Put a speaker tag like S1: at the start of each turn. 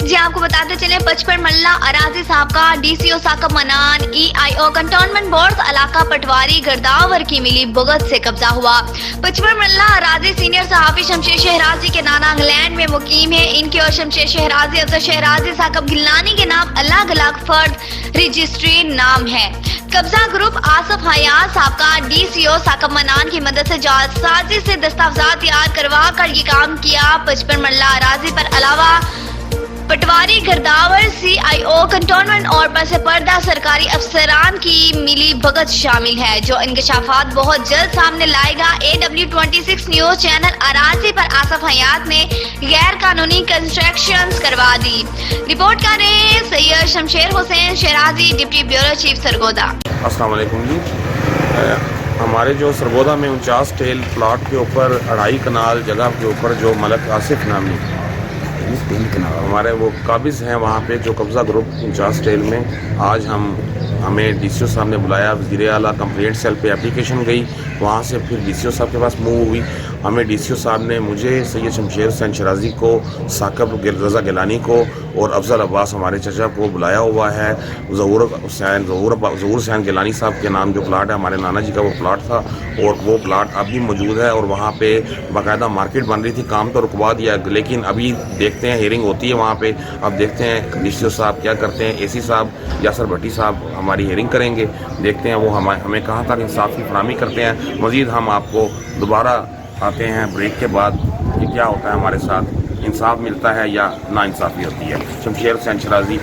S1: जी आपको बताते चले बचपन मल्ला अराजी साहब का DCO साकब मनान EIO कंटोनमेंट बोर्ड इलाका पटवारी गर्दावर की मिली भुगत से कब्जा हुआ। बचपन मल्ला अराजी सीनियर सहाफी शमशेर शहराजी के नाना इंग्लैंड में मुकीम है। इनके और शमशेर शहराजी अफजल शहराजी साकब गिलानी के नाम अलग अलग फर्द रजिस्ट्री नाम है। कब्जा ग्रुप आसफ हयात साहब का DCO साकब मनान की मदद से जालसाजी से दस्तावेजात तैयार करवा कर ये काम किया। बचपन मल्ला अराजी पर अलावा पटवारी गर्दावर CIO कंटोनमेंट और पर से पर्दा सरकारी अफसरान की मिली भगत शामिल है, जो इंकशाफात बहुत जल्द सामने लाएगा। AW26 न्यूज चैनल अराजी पर आसफ हयात ने गैर कानूनी कंस्ट्रक्शंस करवा दी। रिपोर्ट कर रहे हैं सैयद शमशेर हुसैन शहराजी, डिप्टी ब्यूरो चीफ सरगोदा।
S2: अस्सलाम वालेकुम जी। हमारे जो सरगोदा में 49 टेल प्लाट के ऊपर अढ़ाई कनाल जगह के ऊपर जो मलक आसिफ नामी हमारे वो काबिज हैं, वहाँ पे जो कब्ज़ा ग्रुप 49 टेल में आज हमें DCO साहब ने बुलाया। वज़ीर आला कंप्लेंट सेल पे एप्लीकेशन गई, वहाँ से फिर DCO साहब के पास मूव हुई। हमें DCO साहब ने मुझे, सैयद शमशेर हुसैन शहराजी को, साकब रज़ा गिलानी को और अफजल अब्बास हमारे चचा को बुलाया हुआ है। ज़हूर हुसैन गिलानी साहब के नाम जो प्लाट है, हमारे नाना जी का वो प्लाट था और वो प्लाट अभी मौजूद है और वहाँ पे बाकायदा मार्केट बन रही थी। काम तो रुकवा दिया, लेकिन अभी देखते हैं, हियरिंग होती है वहाँ पे। अब देखते हैं DCO साहब क्या करते हैं। AC साहब यासर भट्टी साहब हमारी हियरिंग करेंगे, देखते हैं वो हमें कहाँ तक इंसाफ की फराहमी करते हैं। मज़ीद हम आपको दोबारा आते हैं ब्रेक के बाद कि क्या होता है हमारे साथ, इंसाफ मिलता है या नाइंसाफ़ी होती है। शमशेर हुसैन शहराजी।